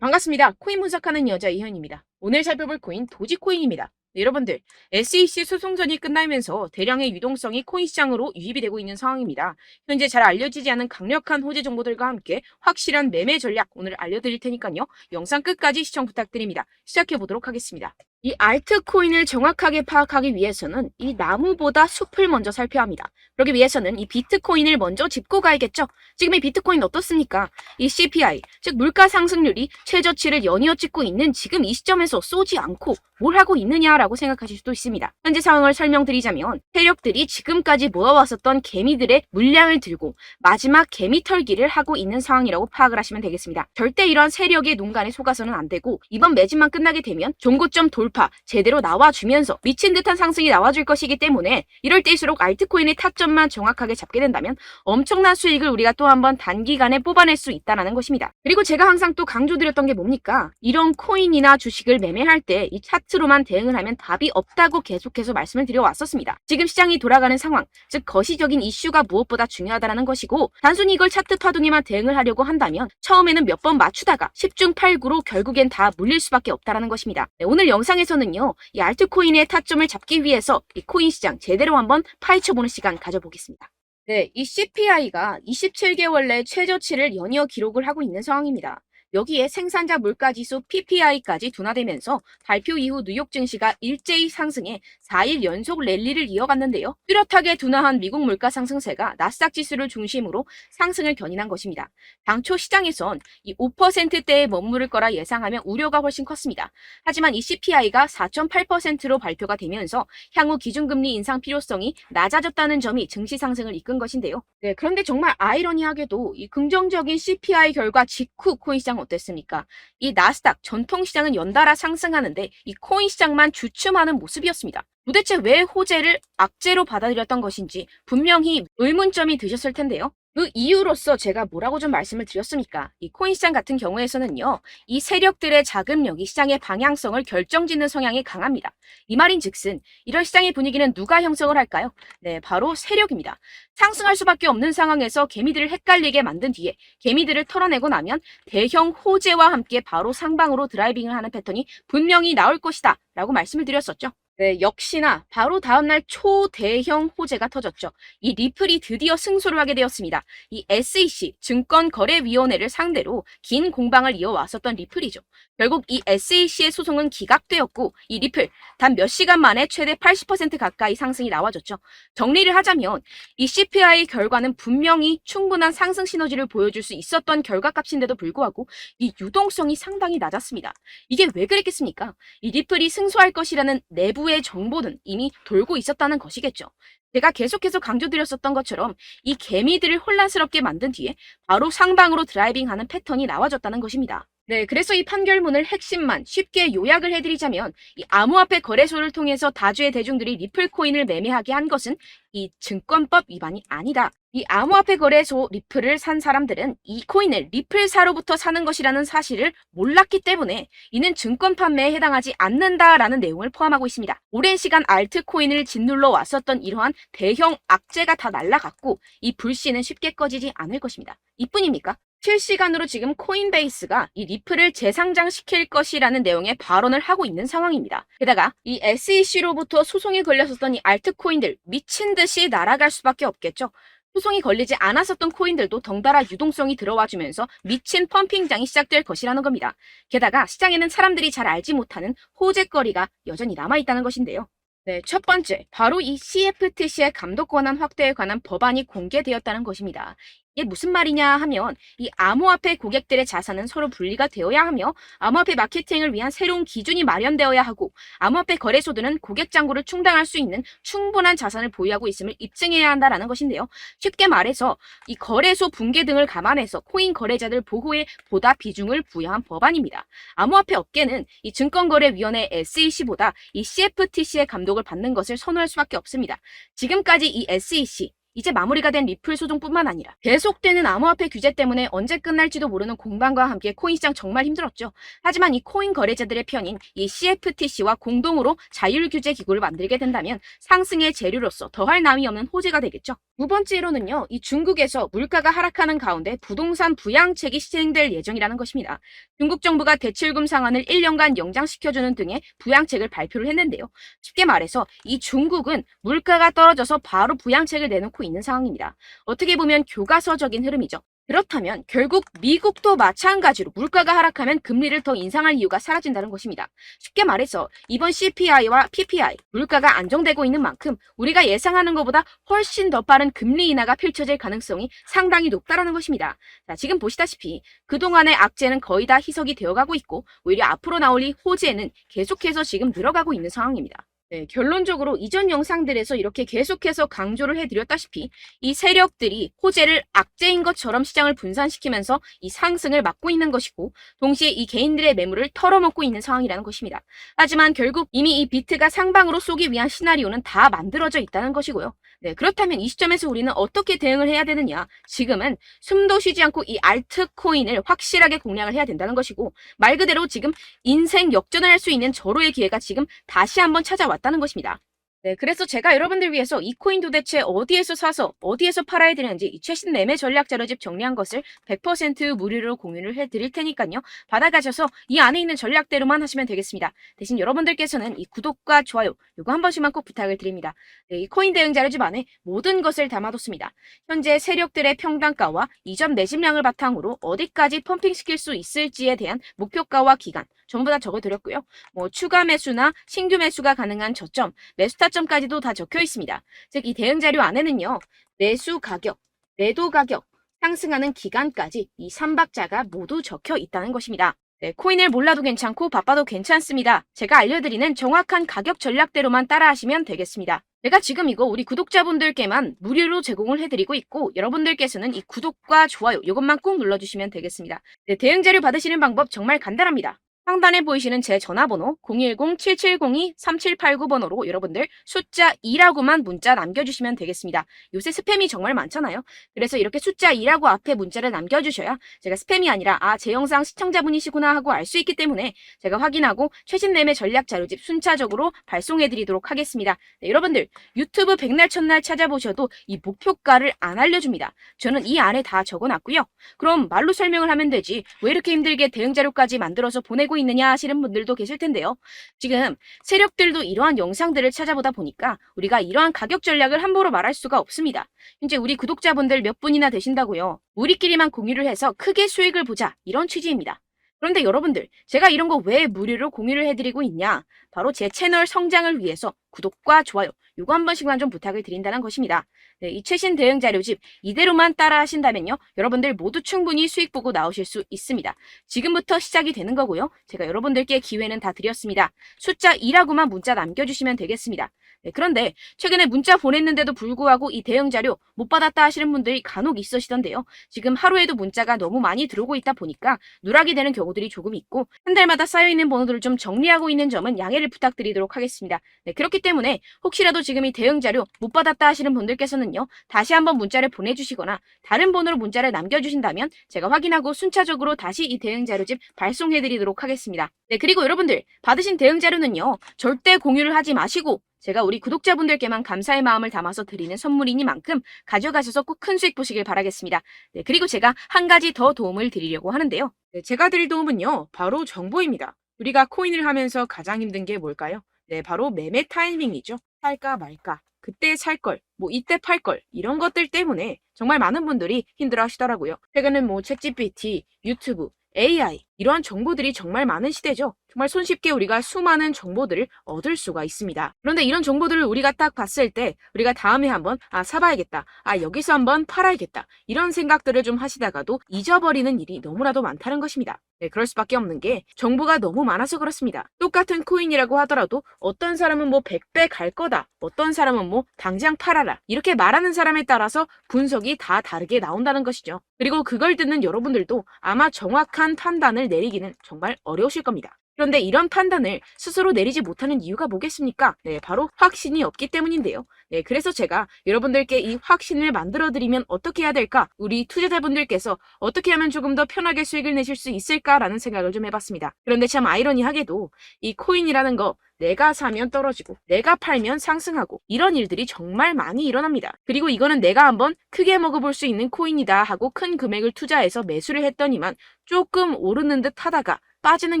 반갑습니다. 코인 분석하는 여자 이현입니다. 오늘 살펴볼 코인 도지코인입니다. 네, 여러분들, SEC 소송전이 끝나면서 대량의 유동성이 코인 시장으로 유입이 되고 있는 상황입니다. 현재 잘 알려지지 않은 강력한 호재 정보들과 함께 확실한 매매 전략 오늘 알려드릴 테니까요. 영상 끝까지 시청 부탁드립니다. 시작해 보도록 하겠습니다. 이 알트코인을 정확하게 파악하기 위해서는 이 나무보다 숲을 먼저 살펴야 합니다. 그러기 위해서는 이 비트코인을 먼저 짚고 가야겠죠. 지금 이 비트코인 어떻습니까? 이 CPI, 즉 물가 상승률이 최저치를 연이어 찍고 있는 지금 이 시점에서 쏘지 않고 뭘 하고 있느냐라고 생각하실 수도 있습니다. 현재 상황을 설명드리자면 세력들이 지금까지 모아왔었던 개미들의 물량을 들고 마지막 개미 털기를 하고 있는 상황이라고 파악을 하시면 되겠습니다. 절대 이러한 세력의 농간에 속아서는 안 되고 이번 매집만 끝나게 되면 종고점 돌파 제대로 나와주면서 미친 듯한 상승이 나와줄 것이기 때문에 이럴 때일수록 알트코인의 타점만 정확하게 잡게 된다면 엄청난 수익을 우리가 또 한번 단기간에 뽑아낼 수 있다는 것입니다. 그리고 제가 항상 또 강조드렸던 게 뭡니까? 이런 코인이나 주식을 매매할 때 이 차트로만 대응을 하면 답이 없다고 계속해서 말씀을 드려왔었습니다. 지금 시장이 돌아가는 상황, 즉 거시적인 이슈가 무엇보다 중요하다는 것이고 단순히 이걸 차트 파동에만 대응을 하려고 한다면 처음에는 몇 번 맞추다가 10중 8구로 결국엔 다 물릴 수밖에 없다는 것입니다. 네, 오늘 영상에서는요, 이 알트코인의 타점을 잡기 위해서 이 코인 시장 제대로 한번 파헤쳐보는 시간 가져보겠습니다. 네, 이 CPI가 27개월 내 최저치를 연이어 기록을 하고 있는 상황입니다. 여기에 생산자 물가지수 PPI까지 둔화되면서 발표 이후 뉴욕 증시가 일제히 상승해 4일 연속 랠리를 이어갔는데요. 뚜렷하게 둔화한 미국 물가 상승세가 나스닥 지수를 중심으로 상승을 견인한 것입니다. 당초 시장에선 이 5%대에 머무를 거라 예상하며 우려가 훨씬 컸습니다. 하지만 이 CPI가 4.8%로 발표가 되면서 향후 기준금리 인상 필요성이 낮아졌다는 점이 증시 상승을 이끈 것인데요. 네, 그런데 정말 아이러니하게도 이 긍정적인 CPI 결과 직후 코인 시장 어땠습니까? 이 나스닥 전통시장은 연달아 상승하는데 이 코인 시장만 주춤하는 모습이었습니다. 도대체 왜 호재를 악재로 받아들였던 것인지 분명히 의문점이 드셨을 텐데요. 그 이유로서 제가 뭐라고 좀 말씀을 드렸습니까? 이 코인 시장 같은 경우에서는요, 이 세력들의 자금력이 시장의 방향성을 결정짓는 성향이 강합니다. 이 말인즉슨 이런 시장의 분위기는 누가 형성을 할까요? 네, 바로 세력입니다. 상승할 수밖에 없는 상황에서 개미들을 헷갈리게 만든 뒤에 개미들을 털어내고 나면 대형 호재와 함께 바로 상방으로 드라이빙을 하는 패턴이 분명히 나올 것이다 라고 말씀을 드렸었죠. 네, 역시나 바로 다음날 초대형 호재가 터졌죠. 이 리플이 드디어 승소를 하게 되었습니다. 이 SEC 증권거래위원회를 상대로 긴 공방을 이어왔었던 리플이죠. 결국 이 SEC의 소송은 기각되었고 이 리플 단 몇 시간 만에 최대 80% 가까이 상승이 나와줬죠. 정리를 하자면 이 CPI 결과는 분명히 충분한 상승 시너지를 보여줄 수 있었던 결과값인데도 불구하고 이 유동성이 상당히 낮았습니다. 이게 왜 그랬겠습니까? 이 리플이 승소할 것이라는 내부의 정보는 이미 돌고 있었다는 것이겠죠. 제가 계속해서 강조드렸었던 것처럼 이 개미들을 혼란스럽게 만든 뒤에 바로 상방으로 드라이빙하는 패턴이 나와졌다는 것입니다. 네, 그래서 이 판결문을 핵심만 쉽게 요약을 해드리자면 이 암호화폐 거래소를 통해서 다주의 대중들이 리플 코인을 매매하게 한 것은 이 증권법 위반이 아니다. 이 암호화폐 거래소 리플을 산 사람들은 이 코인을 리플사로부터 사는 것이라는 사실을 몰랐기 때문에 이는 증권 판매에 해당하지 않는다라는 내용을 포함하고 있습니다. 오랜 시간 알트코인을 짓눌러 왔었던 이러한 대형 악재가 다 날아갔고 이 불씨는 쉽게 꺼지지 않을 것입니다. 이뿐입니까? 실시간으로 지금 코인베이스가 이 리플을 재상장시킬 것이라는 내용의 발언을 하고 있는 상황입니다. 게다가 이 SEC로부터 소송이 걸렸었던 이 알트코인들 미친 듯이 날아갈 수밖에 없겠죠. 소송이 걸리지 않았었던 코인들도 덩달아 유동성이 들어와주면서 미친 펌핑장이 시작될 것이라는 겁니다. 게다가 시장에는 사람들이 잘 알지 못하는 호재거리가 여전히 남아있다는 것인데요. 네, 첫 번째, 바로 이 CFTC의 감독 권한 확대에 관한 법안이 공개되었다는 것입니다. 이게 무슨 말이냐 하면 이 암호화폐 고객들의 자산은 서로 분리가 되어야 하며 암호화폐 마케팅을 위한 새로운 기준이 마련되어야 하고 암호화폐 거래소들은 고객 잔고를 충당할 수 있는 충분한 자산을 보유하고 있음을 입증해야 한다는 것인데요. 쉽게 말해서 이 거래소 붕괴 등을 감안해서 코인 거래자들 보호에 보다 비중을 부여한 법안입니다. 암호화폐 업계는 이 증권거래위원회 SEC보다 이 CFTC의 감독을 받는 것을 선호할 수밖에 없습니다. 지금까지 이 SEC 이제 마무리가 된 리플 소송뿐만 아니라 계속되는 암호화폐 규제 때문에 언제 끝날지도 모르는 공방과 함께 코인 시장 정말 힘들었죠. 하지만 이 코인 거래자들의 편인 이 CFTC와 공동으로 자율규제 기구를 만들게 된다면 상승의 재료로서 더할 나위 없는 호재가 되겠죠. 두 번째로는요, 이 중국에서 물가가 하락하는 가운데 부동산 부양책이 시행될 예정이라는 것입니다. 중국 정부가 대출금 상환을 1년간 연장시켜주는 등의 부양책을 발표를 했는데요. 쉽게 말해서 이 중국은 물가가 떨어져서 바로 부양책을 내놓고 있는 상황입니다. 어떻게 보면 교과서적인 흐름이죠. 그렇다면 결국 미국도 마찬가지로 물가가 하락하면 금리를 더 인상할 이유가 사라진다는 것입니다. 쉽게 말해서 이번 CPI와 PPI, 물가가 안정되고 있는 만큼 우리가 예상하는 것보다 훨씬 더 빠른 금리 인하가 펼쳐질 가능성이 상당히 높다는 것입니다. 자, 지금 보시다시피 그동안의 악재는 거의 다 희석이 되어가고 있고 오히려 앞으로 나올 이 호재는 계속해서 지금 늘어가고 있는 상황입니다. 네, 결론적으로 이전 영상들에서 이렇게 계속해서 강조를 해드렸다시피 이 세력들이 호재를 악재인 것처럼 시장을 분산시키면서 이 상승을 막고 있는 것이고 동시에 이 개인들의 매물을 털어먹고 있는 상황이라는 것입니다. 하지만 결국 이미 이 비트가 상방으로 쏘기 위한 시나리오는 다 만들어져 있다는 것이고요. 네, 그렇다면 이 시점에서 우리는 어떻게 대응을 해야 되느냐? 지금은 숨도 쉬지 않고 이 알트코인을 확실하게 공략을 해야 된다는 것이고 말 그대로 지금 인생 역전을 할 수 있는 절호의 기회가 지금 다시 한번 찾아왔다는 것입니다. 네, 그래서 제가 여러분들 위해서 이 코인 도대체 어디에서 사서 어디에서 팔아야 되는지 이 최신 매매 전략 자료집 정리한 것을 100% 무료로 공유를 해드릴 테니까요. 받아가셔서 이 안에 있는 전략대로만 하시면 되겠습니다. 대신 여러분들께서는 이 구독과 좋아요 요거 한 번씩만 꼭 부탁을 드립니다. 네, 이 코인 대응 자료집 안에 모든 것을 담아뒀습니다. 현재 세력들의 평단가와 이전 매집량을 바탕으로 어디까지 펌핑시킬 수 있을지에 대한 목표가와 기간 전부 다 적어드렸고요. 추가 매수나 신규 매수가 가능한 저점, 매수 타점까지도 다 적혀 있습니다. 즉, 이 대응 자료 안에는요, 매수 가격, 매도 가격, 상승하는 기간까지 이 3박자가 모두 적혀 있다는 것입니다. 네, 코인을 몰라도 괜찮고 바빠도 괜찮습니다. 제가 알려드리는 정확한 가격 전략대로만 따라하시면 되겠습니다. 제가 지금 이거 우리 구독자분들께만 무료로 제공을 해드리고 있고 여러분들께서는 이 구독과 좋아요 이것만 꼭 눌러주시면 되겠습니다. 네, 대응 자료 받으시는 방법 정말 간단합니다. 상단에 보이시는 제 전화번호 010-7702-3789번호로 여러분들 숫자 2라고만 문자 남겨주시면 되겠습니다. 요새 스팸이 정말 많잖아요. 그래서 이렇게 숫자 2라고 앞에 문자를 남겨주셔야 제가 스팸이 아니라 제 영상 시청자분이시구나 하고 알 수 있기 때문에 제가 확인하고 최신 매매 전략 자료집 순차적으로 발송해드리도록 하겠습니다. 네, 여러분들 유튜브 백날 첫날 찾아보셔도 이 목표가를 안 알려줍니다. 저는 이 안에 다 적어놨고요. 그럼 말로 설명을 하면 되지 왜 이렇게 힘들게 대응 자료까지 만들어서 보내고 있느냐 하시는 분들도 계실 텐데요. 지금 세력들도 이러한 영상들을 찾아보다 보니까 우리가 이러한 가격 전략을 함부로 말할 수가 없습니다. 현재 우리 구독자분들 몇 분이나 되신다고요. 우리끼리만 공유를 해서 크게 수익을 보자 이런 취지입니다. 그런데 여러분들 제가 이런 거 왜 무료로 공유를 해드리고 있냐? 바로 제 채널 성장을 위해서 구독과 좋아요 요거 한 번씩만 좀 부탁을 드린다는 것입니다. 네, 이 최신 대응 자료집 이대로만 따라 하신다면요. 여러분들 모두 충분히 수익 보고 나오실 수 있습니다. 지금부터 시작이 되는 거고요. 제가 여러분들께 기회는 다 드렸습니다. 숫자 2라고만 문자 남겨주시면 되겠습니다. 네, 그런데 최근에 문자 보냈는데도 불구하고 이 대응 자료 못 받았다 하시는 분들이 간혹 있으시던데요. 지금 하루에도 문자가 너무 많이 들어오고 있다 보니까 누락이 되는 경우들이 조금 있고 한 달마다 쌓여있는 번호들을 좀 정리하고 있는 점은 양해를 부탁드리도록 하겠습니다. 네, 그렇기 때문에 혹시라도 지금 이 대응 자료 못 받았다 하시는 분들께서는요. 다시 한번 문자를 보내주시거나 다른 번호로 문자를 남겨주신다면 제가 확인하고 순차적으로 다시 이 대응 자료집 발송해드리도록 하겠습니다. 네, 그리고 여러분들 받으신 대응 자료는요. 절대 공유를 하지 마시고 제가 우리 구독자분들께만 감사의 마음을 담아서 드리는 선물이니만큼 가져가셔서 꼭 큰 수익 보시길 바라겠습니다. 네, 그리고 제가 한 가지 더 도움을 드리려고 하는데요. 네, 제가 드릴 도움은요. 바로 정보입니다. 우리가 코인을 하면서 가장 힘든 게 뭘까요? 네, 바로 매매 타이밍이죠. 살까 말까, 그때 살 걸, 이때 팔 걸, 이런 것들 때문에 정말 많은 분들이 힘들어 하시더라고요. 최근은 챗GPT, 유튜브, AI, 이러한 정보들이 정말 많은 시대죠. 정말 손쉽게 우리가 수많은 정보들을 얻을 수가 있습니다. 그런데 이런 정보들을 우리가 딱 봤을 때 우리가 다음에 한번 사봐야겠다. 여기서 한번 팔아야겠다. 이런 생각들을 좀 하시다가도 잊어버리는 일이 너무나도 많다는 것입니다. 네, 그럴 수밖에 없는 게 정보가 너무 많아서 그렇습니다. 똑같은 코인이라고 하더라도 어떤 사람은 100배 갈 거다. 어떤 사람은 당장 팔아라. 이렇게 말하는 사람에 따라서 분석이 다 다르게 나온다는 것이죠. 그리고 그걸 듣는 여러분들도 아마 정확한 판단을 내리기는 정말 어려우실 겁니다. 그런데 이런 판단을 스스로 내리지 못하는 이유가 뭐겠습니까? 네, 바로 확신이 없기 때문인데요. 네, 그래서 제가 여러분들께 이 확신을 만들어드리면 어떻게 해야 될까? 우리 투자자분들께서 어떻게 하면 조금 더 편하게 수익을 내실 수 있을까라는 생각을 좀 해봤습니다. 그런데 참 아이러니하게도 이 코인이라는 거 내가 사면 떨어지고 내가 팔면 상승하고 이런 일들이 정말 많이 일어납니다. 그리고 이거는 내가 한번 크게 먹어볼 수 있는 코인이다 하고 큰 금액을 투자해서 매수를 했더니만 조금 오르는 듯 하다가 빠지는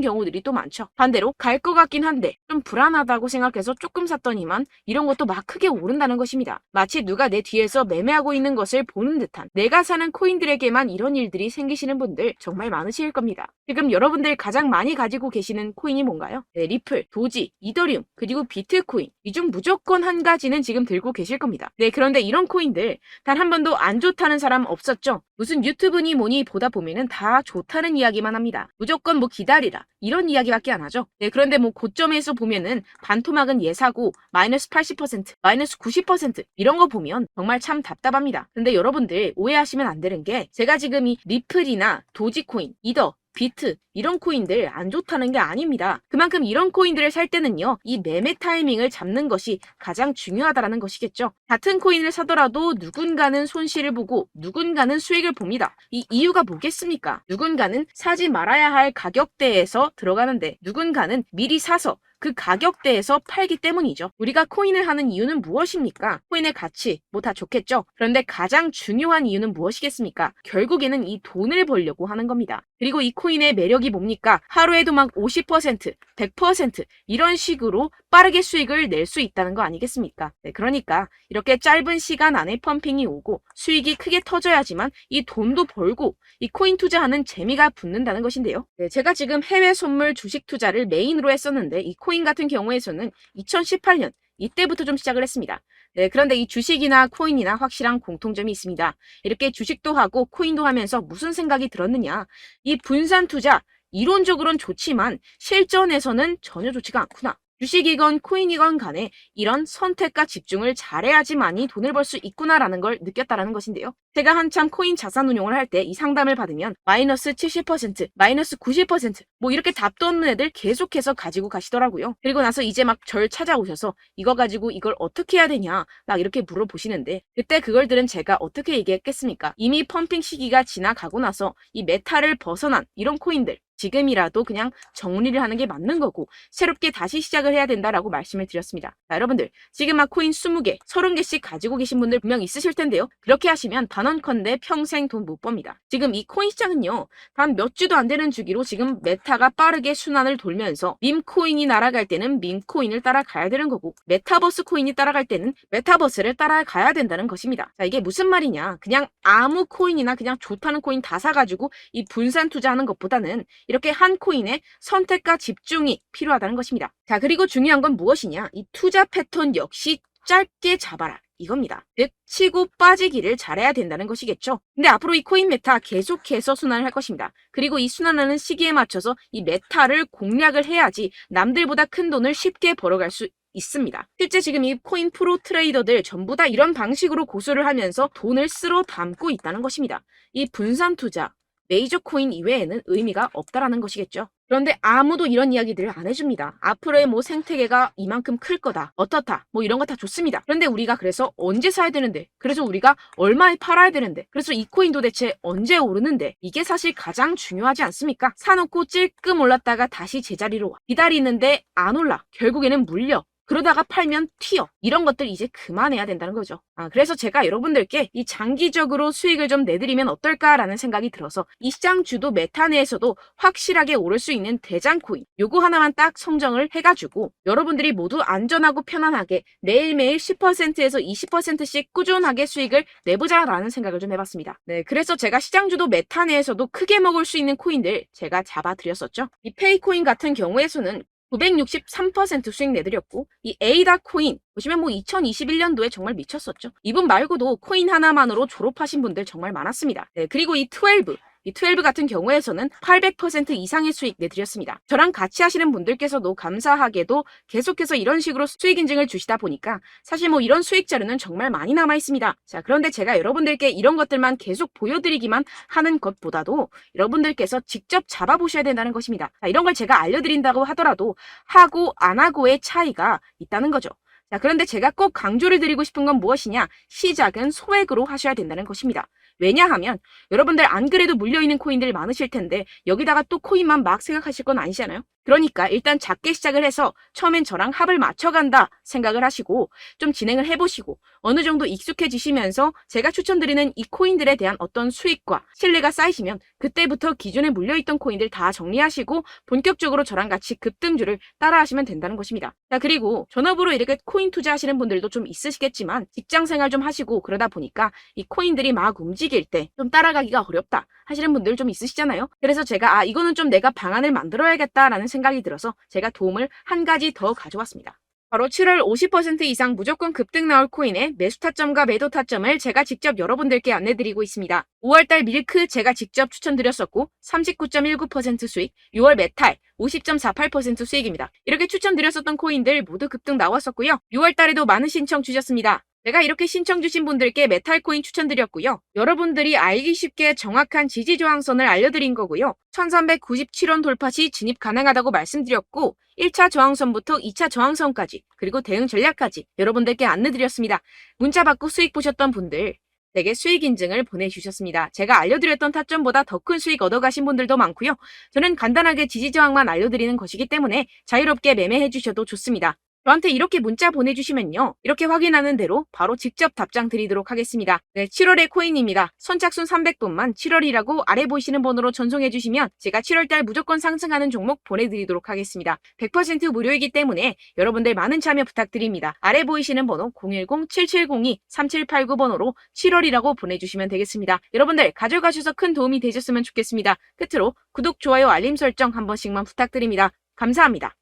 경우들이 또 많죠. 반대로 갈 것 같긴 한데 좀 불안하다고 생각해서 조금 샀더니만 이런 것도 막 크게 오른다는 것입니다. 마치 누가 내 뒤에서 매매하고 있는 것을 보는 듯한, 내가 사는 코인들에게만 이런 일들이 생기시는 분들 정말 많으실 겁니다. 지금 여러분들 가장 많이 가지고 계시는 코인이 뭔가요? 네, 리플, 도지, 이더리움, 그리고 비트코인. 이 중 무조건 한 가지는 지금 들고 계실 겁니다. 네, 그런데 이런 코인들 단 한 번도 안 좋다는 사람 없었죠? 무슨 유튜브니 뭐니 보다 보면은 다 좋다는 이야기만 합니다. 무조건 뭐 기다리라 이런 이야기밖에 안 하죠. 네, 그런데 뭐 고점에서 보면은 반토막은 예사고 마이너스 80%, 마이너스 90% 이런 거 보면 정말 참 답답합니다. 근데 여러분들 오해하시면 안 되는 게, 제가 지금 이 리플이나 도지코인, 이더, 비트 이런 코인들 안 좋다는 게 아닙니다. 그만큼 이런 코인들을 살 때는요, 이 매매 타이밍을 잡는 것이 가장 중요하다는 것이겠죠. 같은 코인을 사더라도 누군가는 손실을 보고 누군가는 수익을 봅니다. 이 이유가 뭐겠습니까? 누군가는 사지 말아야 할 가격대에서 들어가는데 누군가는 미리 사서 그 가격대에서 팔기 때문이죠. 우리가 코인을 하는 이유는 무엇입니까? 코인의 가치, 뭐 다 좋겠죠. 그런데 가장 중요한 이유는 무엇이겠습니까? 결국에는 이 돈을 벌려고 하는 겁니다. 그리고 이 코인의 매력이 뭡니까? 하루에도 막 50%, 100% 이런 식으로 빠르게 수익을 낼 수 있다는 거 아니겠습니까? 네, 그러니까 이렇게 짧은 시간 안에 펌핑이 오고 수익이 크게 터져야지만 이 돈도 벌고 이 코인 투자하는 재미가 붙는다는 것인데요. 네, 제가 지금 해외 선물 주식 투자를 메인으로 했었는데 이 코인 같은 경우에서는 2018년 이때부터 좀 시작을 했습니다. 네, 그런데 이 주식이나 코인이나 확실한 공통점이 있습니다. 이렇게 주식도 하고 코인도 하면서 무슨 생각이 들었느냐? 이 분산 투자 이론적으로는 좋지만 실전에서는 전혀 좋지가 않구나. 주식이건 코인이건 간에 이런 선택과 집중을 잘해야지만이 돈을 벌 수 있구나라는 걸 느꼈다라는 것인데요. 제가 한참 코인 자산 운용을 할 때 이 상담을 받으면 마이너스 70%, 마이너스 90%, 뭐 이렇게 답도 없는 애들 계속해서 가지고 가시더라고요. 그리고 나서 이제 막 절 찾아오셔서 이거 가지고 이걸 어떻게 해야 되냐 막 이렇게 물어보시는데, 그때 그걸 들은 제가 어떻게 얘기했겠습니까? 이미 펌핑 시기가 지나가고 나서 이 메타를 벗어난 이런 코인들 지금이라도 그냥 정리를 하는 게 맞는 거고 새롭게 다시 시작을 해야 된다라고 말씀을 드렸습니다. 자, 여러분들 지금 막 코인 20개, 30개씩 가지고 계신 분들 분명 있으실 텐데요. 그렇게 하시면 단언컨대 평생 돈 못 법니다. 지금 이 코인 시장은요, 단 몇 주도 안 되는 주기로 지금 메타가 빠르게 순환을 돌면서 밈코인이 날아갈 때는 밈코인을 따라가야 되는 거고 메타버스 코인이 따라갈 때는 메타버스를 따라가야 된다는 것입니다. 자, 이게 무슨 말이냐? 그냥 아무 코인이나 그냥 좋다는 코인 다 사가지고 이 분산 투자하는 것보다는 이렇게 한 코인에 선택과 집중이 필요하다는 것입니다. 자, 그리고 중요한 건 무엇이냐? 이 투자 패턴 역시 짧게 잡아라. 이겁니다. 즉 치고 빠지기를 잘해야 된다는 것이겠죠. 근데 앞으로 이 코인 메타 계속해서 순환을 할 것입니다. 그리고 이 순환하는 시기에 맞춰서 이 메타를 공략을 해야지 남들보다 큰 돈을 쉽게 벌어갈 수 있습니다. 실제 지금 이 코인 프로 트레이더들 전부 다 이런 방식으로 고수를 하면서 돈을 쓸어 담고 있다는 것입니다. 이 분산 투자, 메이저 코인 이외에는 의미가 없다라는 것이겠죠. 그런데 아무도 이런 이야기들을 안 해줍니다. 앞으로의 뭐 생태계가 이만큼 클 거다, 어떻다, 뭐 이런 거 다 좋습니다. 그런데 우리가 그래서 언제 사야 되는데, 그래서 우리가 얼마에 팔아야 되는데, 그래서 이 코인 도대체 언제 오르는데, 이게 사실 가장 중요하지 않습니까? 사놓고 찔끔 올랐다가 다시 제자리로 와. 기다리는데 안 올라. 결국에는 물려. 그러다가 팔면 튀어. 이런 것들 이제 그만해야 된다는 거죠. 그래서 제가 여러분들께 이 장기적으로 수익을 좀 내드리면 어떨까라는 생각이 들어서 이 시장 주도 메타 내에서도 확실하게 오를 수 있는 대장 코인 요거 하나만 딱 선정을 해가지고 여러분들이 모두 안전하고 편안하게 매일매일 10%에서 20%씩 꾸준하게 수익을 내보자라는 생각을 좀 해봤습니다. 네, 그래서 제가 시장 주도 메타 내에서도 크게 먹을 수 있는 코인들 제가 잡아드렸었죠. 이 페이코인 같은 경우에서는 963% 수익 내드렸고, 이 에이다 코인 보시면 뭐 2021년도에 정말 미쳤었죠. 이분 말고도 코인 하나만으로 졸업하신 분들 정말 많았습니다. 네, 그리고 이 12, 이 12 같은 경우에서는 800% 이상의 수익 내드렸습니다. 저랑 같이 하시는 분들께서도 감사하게도 계속해서 이런 식으로 수익 인증을 주시다 보니까 사실 뭐 이런 수익 자료는 정말 많이 남아 있습니다. 자, 그런데 제가 여러분들께 이런 것들만 계속 보여드리기만 하는 것보다도 여러분들께서 직접 잡아보셔야 된다는 것입니다. 자, 이런 걸 제가 알려드린다고 하더라도 하고 안 하고의 차이가 있다는 거죠. 자, 그런데 제가 꼭 강조를 드리고 싶은 건 무엇이냐? 시작은 소액으로 하셔야 된다는 것입니다. 왜냐하면 여러분들 안 그래도 물려있는 코인들 많으실 텐데 여기다가 또 코인만 막 생각하실 건 아니잖아요. 그러니까 일단 작게 시작을 해서 처음엔 저랑 합을 맞춰간다 생각을 하시고 좀 진행을 해보시고 어느 정도 익숙해지시면서 제가 추천드리는 이 코인들에 대한 어떤 수익과 신뢰가 쌓이시면 그때부터 기존에 물려있던 코인들 다 정리하시고 본격적으로 저랑 같이 급등주를 따라하시면 된다는 것입니다. 자, 그리고 전업으로 이렇게 코인 투자하시는 분들도 좀 있으시겠지만 직장생활 좀 하시고 그러다 보니까 이 코인들이 막 움직일 때 좀 따라가기가 어렵다 하시는 분들 좀 있으시잖아요. 그래서 제가 이거는 좀 내가 방안을 만들어야겠다라는 생각이 들어서 제가 도움을 한 가지 더 가져왔습니다. 바로 7월 50% 이상 무조건 급등 나올 코인의 매수 타점과 매도 타점을 제가 직접 여러분들께 안내드리고 있습니다. 5월달 밀크 제가 직접 추천드렸었고 39.19% 수익, 6월 메탈 50.48% 수익입니다. 이렇게 추천드렸었던 코인들 모두 급등 나왔었고요. 6월달에도 많은 신청 주셨습니다. 제가 이렇게 신청 주신 분들께 메탈코인 추천드렸고요. 여러분들이 알기 쉽게 정확한 지지저항선을 알려드린 거고요. 1397원 돌파 시 진입 가능하다고 말씀드렸고 1차 저항선부터 2차 저항선까지 그리고 대응 전략까지 여러분들께 안내드렸습니다. 문자 받고 수익 보셨던 분들 제게 수익 인증을 보내주셨습니다. 제가 알려드렸던 타점보다 더 큰 수익 얻어가신 분들도 많고요. 저는 간단하게 지지저항만 알려드리는 것이기 때문에 자유롭게 매매해 주셔도 좋습니다. 저한테 이렇게 문자 보내주시면요. 이렇게 확인하는 대로 바로 직접 답장 드리도록 하겠습니다. 네, 7월의 코인입니다. 선착순 300분만 7월이라고 아래 보이시는 번호로 전송해주시면 제가 7월달 무조건 상승하는 종목 보내드리도록 하겠습니다. 100% 무료이기 때문에 여러분들 많은 참여 부탁드립니다. 아래 보이시는 번호 010-7702-3789번호로 7월이라고 보내주시면 되겠습니다. 여러분들 가져가셔서 큰 도움이 되셨으면 좋겠습니다. 끝으로 구독, 좋아요, 알림 설정 한 번씩만 부탁드립니다. 감사합니다.